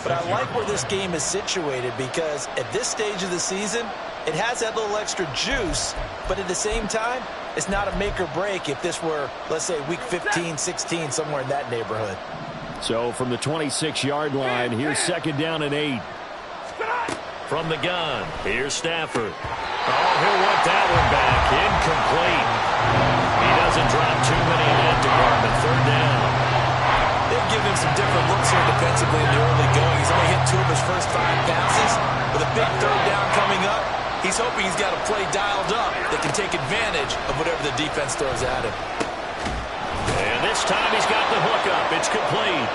But I like where this game is situated because at this stage of the season, it has that little extra juice, but at the same time, it's not a make or break if this were, let's say, week 15, 16, somewhere in that neighborhood. So from the 26-yard line, here's 2nd down and 8. From the gun, here's Stafford. Oh, he'll want that one back. Incomplete. He doesn't drop too many in that department. 3rd down. They've given him some different looks here defensively in the early going. He's only hit 2 of his first 5 passes. With a big 3rd down coming up, he's hoping he's got a play dialed up that can take advantage of whatever the defense throws at him. And this time he's got the hook up. It's complete.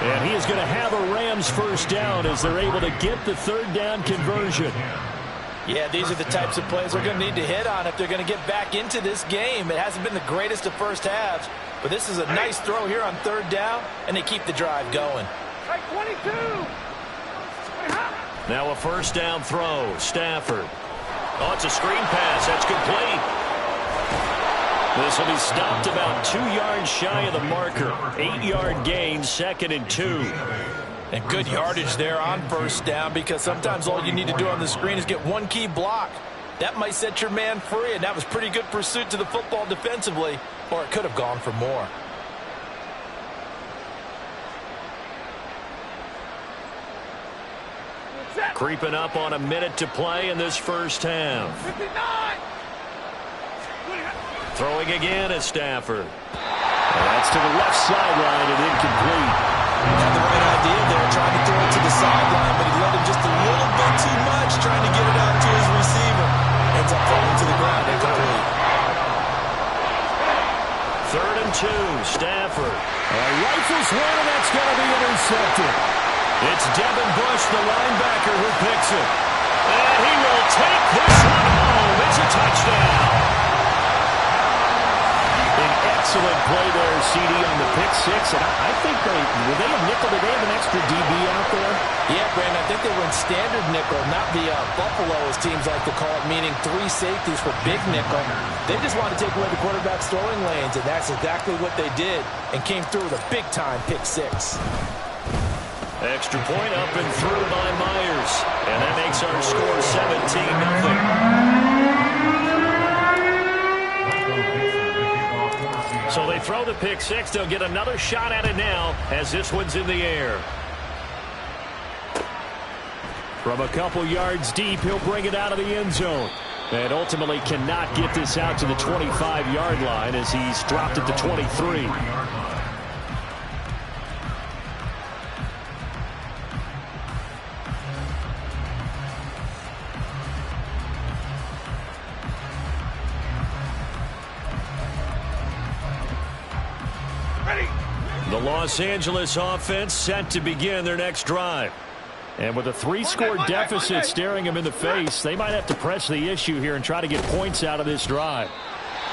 And he is going to have a Rams 1st down as they're able to get the 3rd down conversion. Yeah, these are the types of plays they're going to need to hit on if they're going to get back into this game. It hasn't been the greatest of first halves, but this is a nice throw here on 3rd down, and they keep the drive going. Right, 22. Now a 1st down throw. Stafford. Oh, it's a screen pass. That's complete. This will be stopped about 2 yards shy of the marker. 8-yard gain, 2nd and 2. And good yardage there on 1st down because sometimes all you need to do on the screen is get one key block. That might set your man free, and that was pretty good pursuit to the football defensively, or it could have gone for more. Creeping up on a minute to play in this 1st half. 59. Throwing again is Stafford. And that's to the left sideline and incomplete. Had the right idea there, trying to throw it to the sideline, but he let him just a little bit too much, trying to get it out to his receiver. Ends up falling to the ground incomplete. 3rd and 2, Stafford. Rifles one, and that's going to be intercepted. It's Devin Bush, the linebacker, who picks it. And he will take this one home. It's a touchdown. Excellent play there, CD, on the pick 6. And I think were they a nickel? Did they have an extra DB out there? Yeah, Brandon, I think they went standard nickel, not the Buffalo, as teams like to call it, meaning 3 safeties for big nickel. They just wanted to take away the quarterback's throwing lanes, and that's exactly what they did, and came through with a big-time pick 6. Extra point up and through by Myers. And that makes our score 17-0. So they throw the pick 6. They'll get another shot at it now as this one's in the air. From a couple yards deep, he'll bring it out of the end zone. And ultimately cannot get this out to the 25-yard line as he's dropped at the 23. The Los Angeles offense set to begin their next drive. And with a 3-score deficit staring them in the face, they might have to press the issue here and try to get points out of this drive.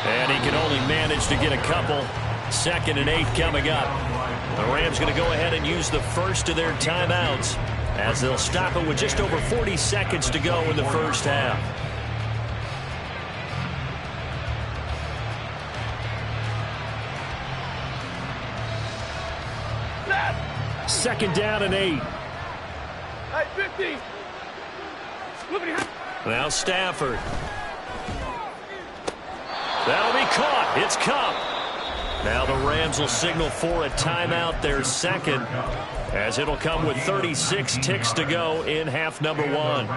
And he can only manage to get a couple. 2nd and 8 coming up. The Rams going to go ahead and use the first of their timeouts as they'll stop it with just over 40 seconds to go in the 1st half. 2nd down and 8. Hey, 50. Now Stafford. That'll be caught. It's Cup. Now the Rams will signal for a timeout, their 2nd, as it'll come with 36 ticks to go in half number 1.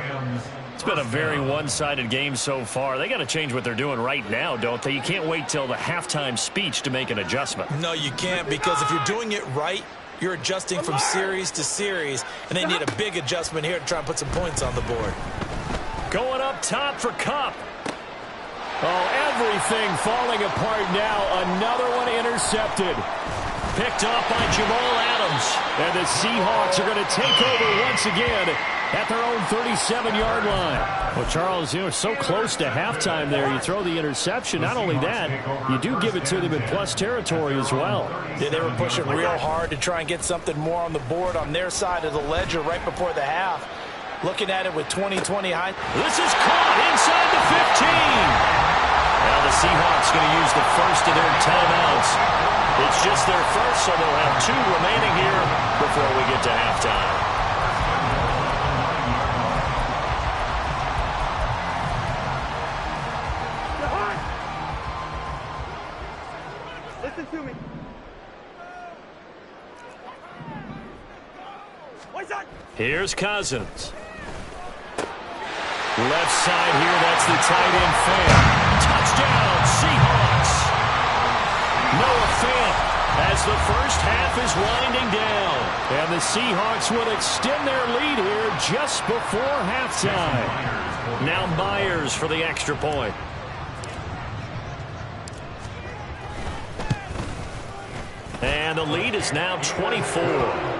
It's been a very one-sided game so far. They got to change what they're doing right now, don't they? You can't wait till the halftime speech to make an adjustment. No, you can't, because if you're doing it right, you're adjusting from series to series, and they need a big adjustment here to try and put some points on the board. Going up top for Cup. Oh, everything falling apart now. Another one intercepted. Picked off by Jamal Adams. And the Seahawks are going to take over once again at their own 37-yard line. Well, Charles, you were so close to halftime there. You throw the interception. Not only that, you do give it to them in plus territory as well. Yeah, they were pushing real hard to try and get something more on the board on their side of the ledger right before the half. Looking at it with 20-20 high. This is caught inside the 15. Now the Seahawks going to use the first of their timeouts. It's just their first, so they'll have 2 remaining here before we get to halftime. Here's Cousins. Left side here, that's the tight end Fant. Touchdown, Seahawks. Noah Fant as the first half is winding down. And the Seahawks will extend their lead here just before halftime. Now Myers for the extra point. And the lead is now 24.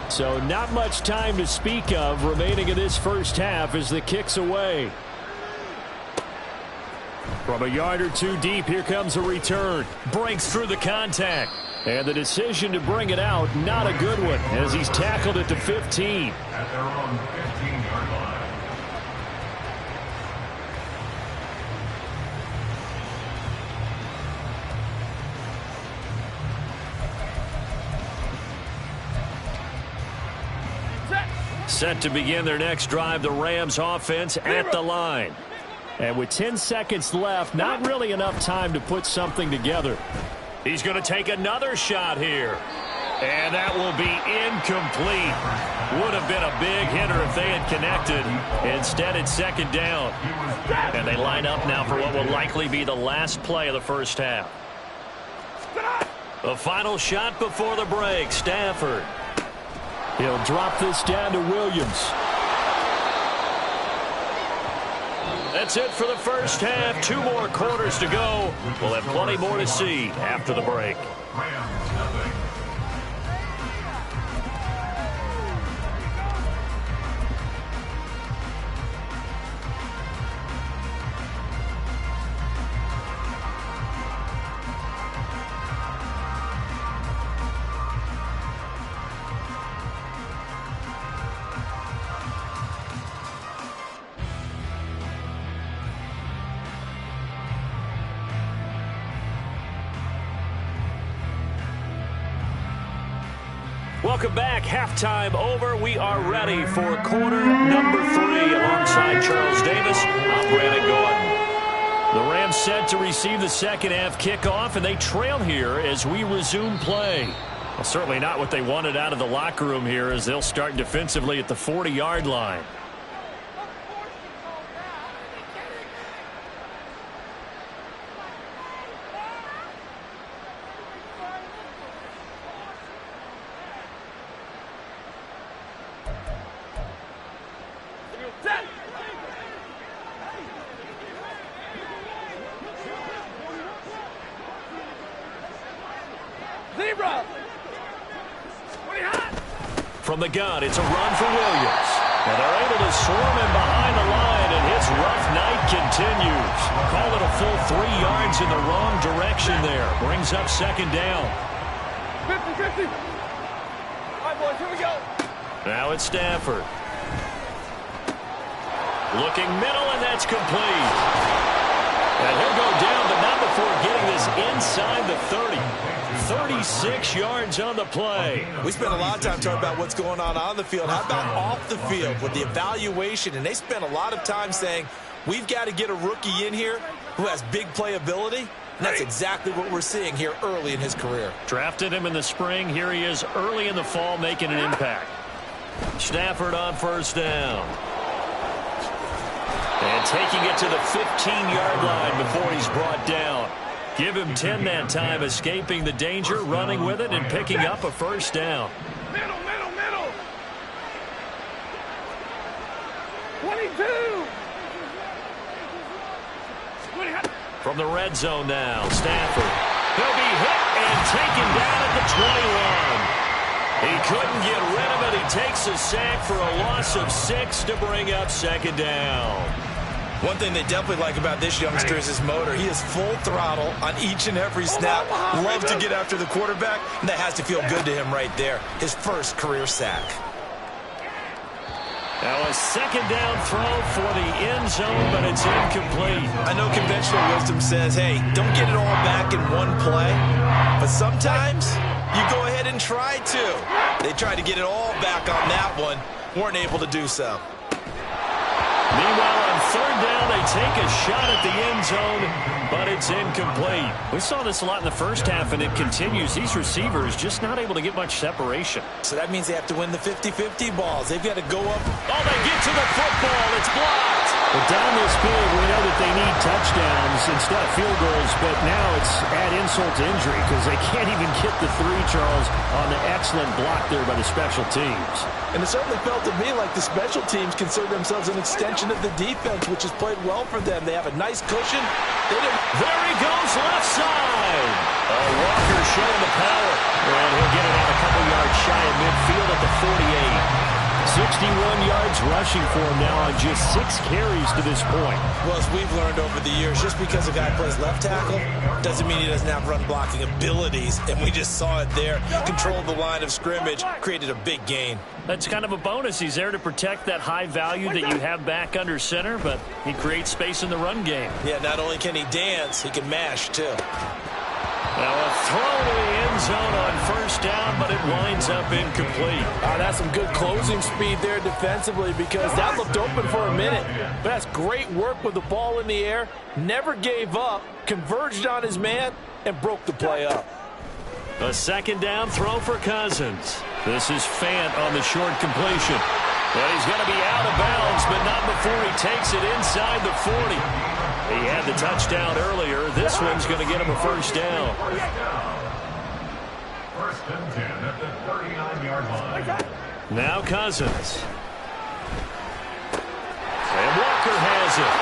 So not much time to speak of remaining in this first half as the kick's away. From a yard or two deep, here comes a return. Breaks through the contact. And the decision to bring it out, not a good one, as he's tackled at the 15. At their own 15-yard line. Set to begin their next drive, the Rams offense at the line. And with 10 seconds left, not really enough time to put something together. He's going to take another shot here. And that will be incomplete. Would have been a big hitter if they had connected. Instead, it's second down. And they line up now for what will likely be the last play of the first half. The final shot before the break, Stafford. He'll drop this down to Williams. That's it for the first half. 2 more quarters to go. We'll have plenty more to see after the break. Welcome back. Halftime over. We are ready for quarter number 3 alongside Charles Davis. I'm Brandon Gordon. The Rams set to receive the second half kickoff, and they trail here as we resume play. Well, certainly not what they wanted out of the locker room here as they'll start defensively at the 40-yard line. From the gun, it's a run for Williams. And they're able to swarm him behind the line, and his rough night continues. Call it a full 3 yards in the wrong direction there. Brings up second down. 50-50. All right, boys, here we go. Now it's Stafford. Looking middle, and that's complete. And he'll go down, but not before getting this inside the 30. 36 yards on the play. We spent a lot of time talking about what's going on the field. How about off the field with the evaluation? And they spent a lot of time saying, we've got to get a rookie in here who has big playability. And that's exactly what we're seeing here early in his career. Drafted him in the spring. Here he is early in the fall making an impact. Stafford on first down. And taking it to the 15-yard line before he's brought down. Give him 10 that time, escaping the danger, running with it, and picking up a first down. Middle. 22. From the red zone now, Stafford. He'll be hit and taken down at the 21. He couldn't get rid of it. He takes a sack for a loss of 6 to bring up second down. One thing they definitely like about this youngster is his motor. He is full throttle on each and every snap. Loves to get after the quarterback, and that has to feel good to him right there. His first career sack. Now a second down throw for the end zone, but it's incomplete. I know conventional wisdom says, hey, don't get it all back in one play. But sometimes you go ahead and try to. They tried to get it all back on that one. Weren't able to do so. Meanwhile, on third down, they take a shot at the end zone, but it's incomplete. We saw this a lot in the first half, and it continues. These receivers just not able to get much separation. So that means they have to win the 50-50 balls. They've got to go up. Oh, they get to the football. It's blocked. But down this field, we know that they need touchdowns instead of field goals, but now it's add insult to injury because they can't even get the three, Charles, on the excellent block there by the special teams. And it certainly felt to me like the special teams consider themselves an extension of the defense, which has played well for them. They have a nice cushion. There he goes, left side. Walker showing the power. And he'll get it out a couple yards shy of midfield at the 48. 61 yards rushing for him now on just 6 carries to this point. Well, as we've learned over the years, just because a guy plays left tackle doesn't mean he doesn't have run blocking abilities. And we just saw it there. Controlled the line of scrimmage, created a big gain. That's kind of a bonus. He's there to protect that high value that you have back under center, but he creates space in the run game. Yeah, not only can he dance, he can mash, too. Now a throw to the end zone on first down, but it winds up incomplete. That's some good closing speed there defensively because that looked open for a minute. But that's great work with the ball in the air. Never gave up, converged on his man, and broke the play up. A second down throw for Cousins. This is Fant on the short completion. But he's going to be out of bounds, but not before he takes it inside the 40. He had the touchdown earlier. This one's going to get him a first down. First and 10 at the 39-yard line. Now Cousins. And Walker has it.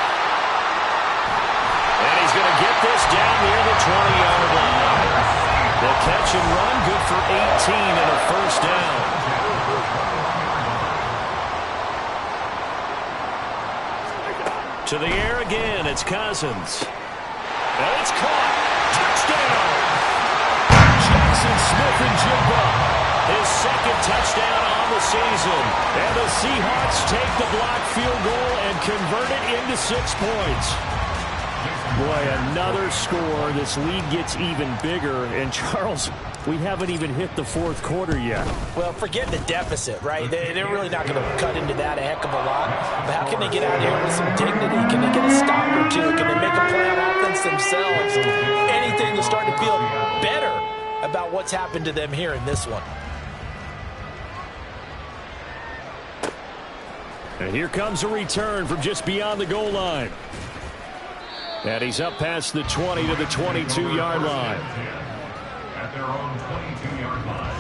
And he's going to get this down near the 20-yard line. The catch and run, good for 18 and a first down. To the air again, it's Cousins. And it's caught. Touchdown! Jackson Smith-Njigba. His second touchdown on the season. And the Seahawks take the blocked field goal and convert it into 6 points. Boy, another score. This lead gets even bigger. And, Charles, we haven't even hit the fourth quarter yet. Well, forget the deficit, right? They're really not going to cut into that a heck of a lot. But how can they get out of here with some dignity? Can they get a stop or two? Can they make a play on offense themselves? Anything to start to feel better about what's happened to them here in this one. And here comes a return from just beyond the goal line. And he's up past the 20 to the 22-yard line. At their own 22-yard line.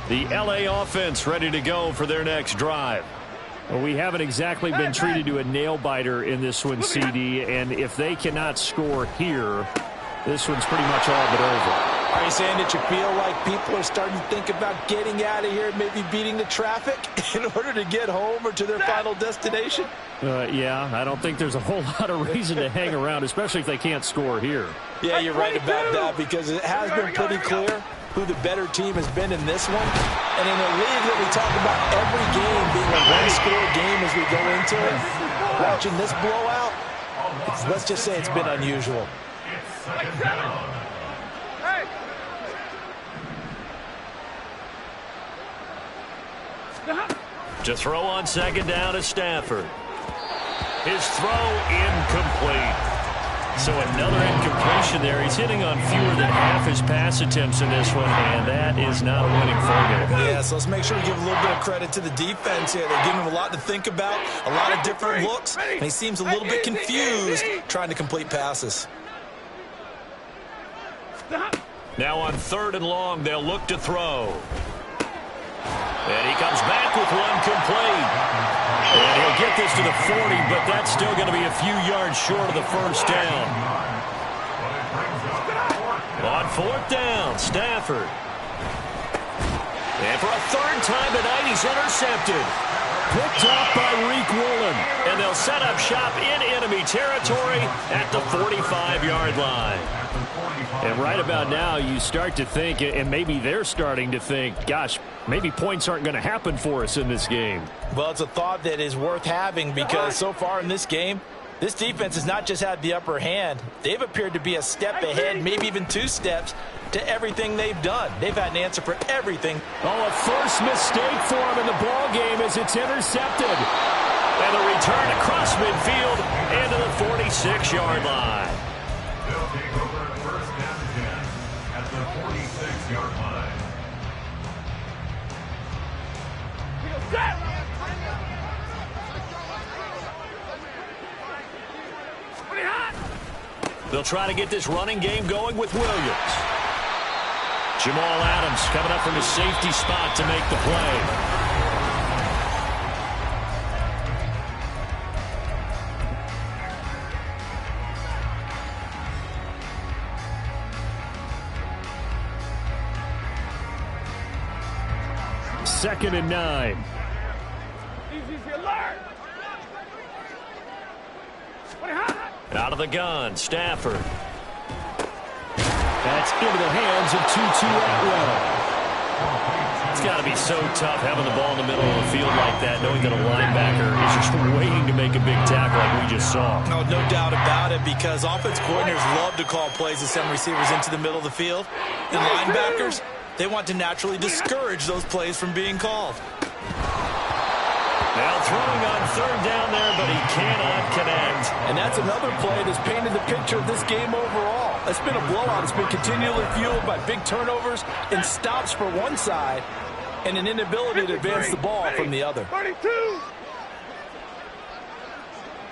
The LA offense ready to go for their next drive. Well, we haven't exactly been treated to a nail-biter in this one, CD, and if they cannot score here, this one's pretty much all but over. Are you saying that you feel like people are starting to think about getting out of here, maybe beating the traffic in order to get home or to their final destination? Yeah, I don't think there's a whole lot of reason to hang around, especially if they can't score here. Yeah, you're right about that because it has been pretty clear who the better team has been in this one. And in a league that we talk about every game being a one-score game as we go into it, watching this blowout, let's just say it's been unusual. To throw on second down is Stafford. His throw incomplete. So another incompletion there. He's hitting on fewer than half his pass attempts in this one, and that is not a winning formula. Yeah, so let's make sure we give a little bit of credit to the defense here. They're giving him a lot to think about, a lot of different looks, and he seems a little bit confused trying to complete passes. Now on third and long, they'll look to throw. And he comes back with one complete. And he'll get this to the 40, but that's still going to be a few yards short of the first down. On fourth down, Stafford. And for a third time tonight, he's intercepted. Picked off by Reek Woolen. And they'll set up shop in enemy territory at the 45-yard line. And right about now, you start to think, and maybe they're starting to think, gosh, maybe points aren't going to happen for us in this game. Well, it's a thought that is worth having because so far in this game, this defense has not just had the upper hand. They've appeared to be a step ahead, maybe even 2 steps to everything they've done. They've had an answer for everything. Oh, a first mistake for him in the ball game as it's intercepted. And a return across midfield into the 46-yard line. They'll take over first down and 10 at the 46-yard line. They'll try to get this running game going with Williams. Jamal Adams coming up from his safety spot to make the play. Second and 9. Easy, alert! Out of the gun, Stafford. That's into the hands of Tutu Atwell. It's got to be so tough having the ball in the middle of the field like that, knowing that a linebacker is just waiting to make a big tackle like we just saw. No doubt about it, because offense coordinators love to call plays to send receivers into the middle of the field. And linebackers, they want to naturally discourage those plays from being called. Now throwing on third down there, but he cannot connect. And that's another play that's painted the picture of this game overall. It's been a blowout. It's been continually fueled by big turnovers and stops for one side and an inability to advance the ball from the other. 32.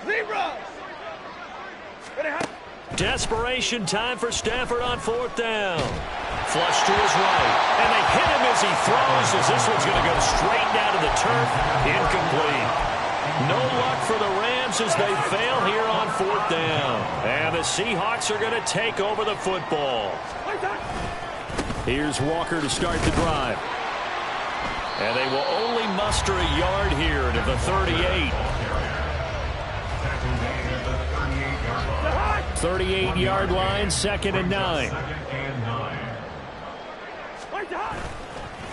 0. Desperation time for Stafford on fourth down. Flush to his right, and they hit him as he throws, as this one's going to go straight down to the turf. Incomplete. No luck for the Rams as they fail here on fourth down. And the Seahawks are going to take over the football. Here's Walker to start the drive. And they will only muster a yard here to the 38. 38-yard line, second and 9.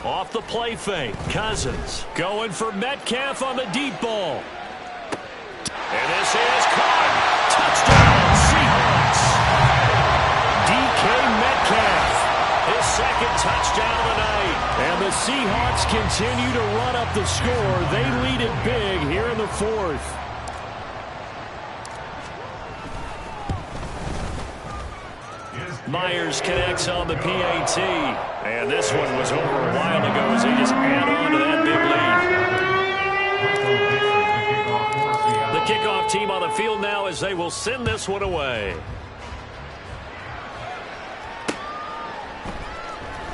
Off the play fake, Cousins going for Metcalf on the deep ball. And this is caught. Touchdown, Seahawks. DK Metcalf, his second touchdown of the night. And the Seahawks continue to run up the score. They lead it big here in the fourth. Myers connects on the PAT. And this one was over a while ago as they just add on to that big lead. The kickoff team on the field now as they will send this one away.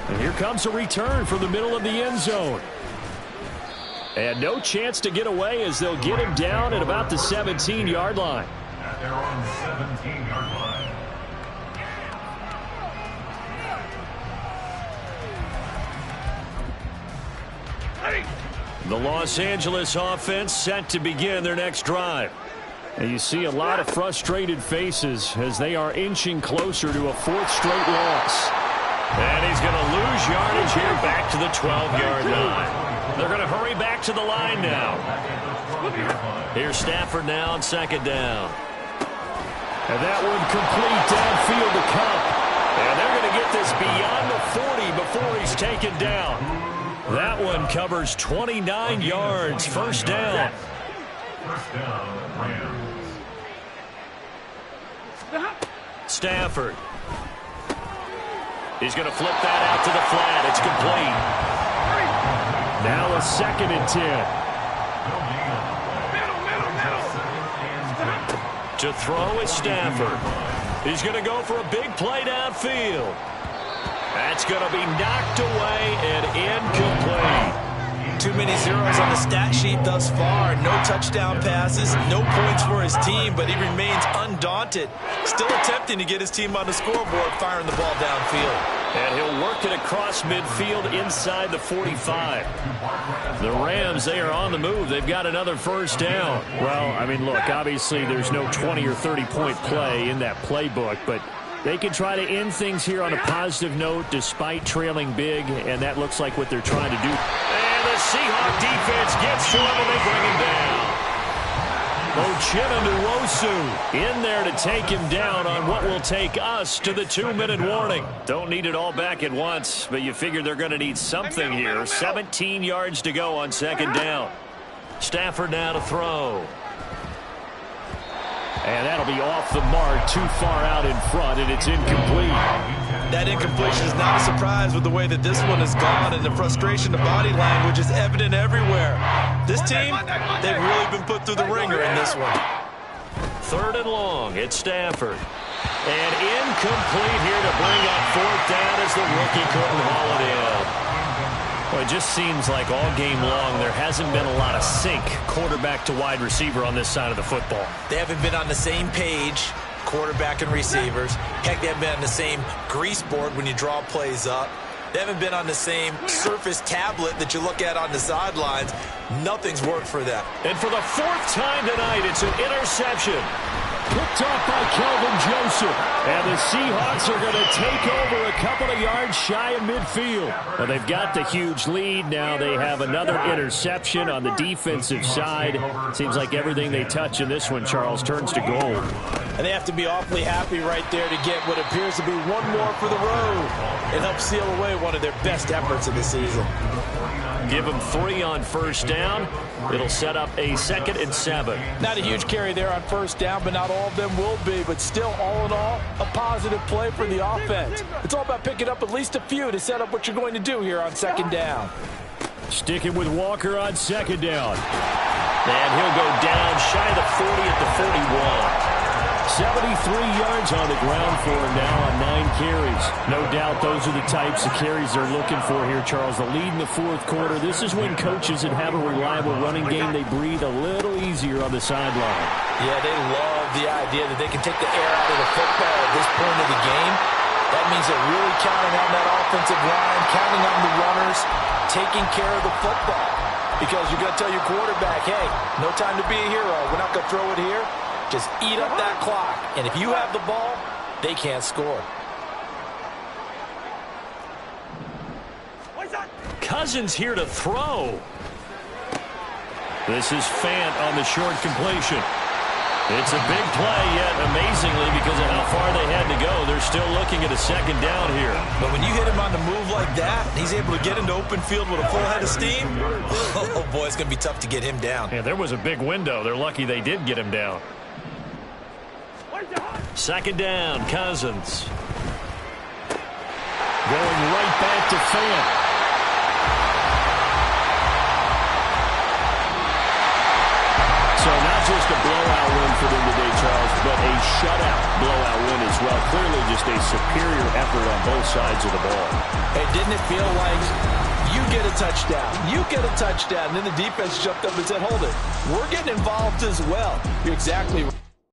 And here comes a return from the middle of the end zone. And no chance to get away as they'll get him down at about the 17-yard line. At their own 17-yard line. The Los Angeles offense set to begin their next drive. And you see a lot of frustrated faces as they are inching closer to a fourth straight loss. And he's going to lose yardage here back to the 12-yard line. They're going to hurry back to the line now. Here's Stafford now on second down. And that one complete downfield to Cup. And they're going to get this beyond the 40 before he's taken down. That one covers 29 yards. First down. First down, Rams. Stafford. He's going to flip that out to the flat. It's complete. Now a second and 10. To throw is Stafford. He's going to go for a big play downfield. That's going to be knocked away and incomplete. Too many zeros on the stat sheet thus far. No touchdown passes, no points for his team, but he remains undaunted. Still attempting to get his team on the scoreboard, firing the ball downfield. And he'll work it across midfield inside the 45. The Rams, they are on the move. They've got another first down. Well, I mean, look, obviously there's no 20 or 30-point play in that playbook, but they can try to end things here on a positive note despite trailing big, and that looks like what they're trying to do. And the Seahawk defense gets to him, and they bring him down. Uchenna in there to take him down on what will take us to the 2-minute warning. Don't need it all back at once, but you figure they're going to need something here. 17 yards to go on second down. Stafford now to throw. And that'll be off the mark, too far out in front, and it's incomplete. That incompletion is not a surprise with the way that this one has gone, and the frustration, the body language is evident everywhere. This team, they've really been put through the ringer in this one. 3rd and long, it's Stafford. And incomplete here to bring up 4th down as the rookie couldn't haul it in. Well, it just seems like all game long there hasn't been a lot of sync quarterback to wide receiver on this side of the football. They haven't been on the same page, quarterback and receivers. Heck, they haven't been on the same grease board when you draw plays up. They haven't been on the same Surface tablet that you look at on the sidelines. Nothing's worked for them. And for the 4th time tonight, it's an interception. Picked off by Kelvin Joseph. And the Seahawks are going to take over a couple of yards shy of midfield. Well, they've got the huge lead. Now they have another interception on the defensive side. Seems like everything they touch in this one, Charles, turns to gold. And they have to be awfully happy right there to get what appears to be one more for the road and help seal away one of their best efforts of the season. Give them 3 on first down. It'll set up a 2nd and 7. Not a huge carry there on first down, but not all of them will be. But still, all in all, a positive play for the offense. It's all about picking up at least a few to set up what you're going to do here on 2nd down. Sticking with Walker on 2nd down. And he'll go down shy of the 40 at the 41. 73 yards on the ground for him now on 9 carries. No doubt those are the types of carries they're looking for here, Charles. The lead in the 4th quarter. This is when coaches that have a reliable running game, they breathe a little easier on the sideline. Yeah, they love the idea that they can take the air out of the football at this point of the game. That means they're really counting on that offensive line, counting on the runners, taking care of the football. Because you're going to tell your quarterback, hey, no time to be a hero. We're not going to throw it here. Just eat up that clock. And if you have the ball, they can't score. Cousins here to throw. This is Fant on the short completion. It's a big play, yet amazingly, because of how far they had to go, they're still looking at a 2nd down here. But when you hit him on the move like that, he's able to get into open field with a full head of steam. Oh, boy, it's going to be tough to get him down. Yeah, there was a big window. They're lucky they did get him down. 2nd down, Cousins. Going right back to Fant. So not just a blowout win for them today, Charles, but a shutout blowout win as well. Clearly just a superior effort on both sides of the ball. Hey, didn't it feel like you get a touchdown, you get a touchdown, and then the defense jumped up and said, hold it, we're getting involved as well. You're exactly right.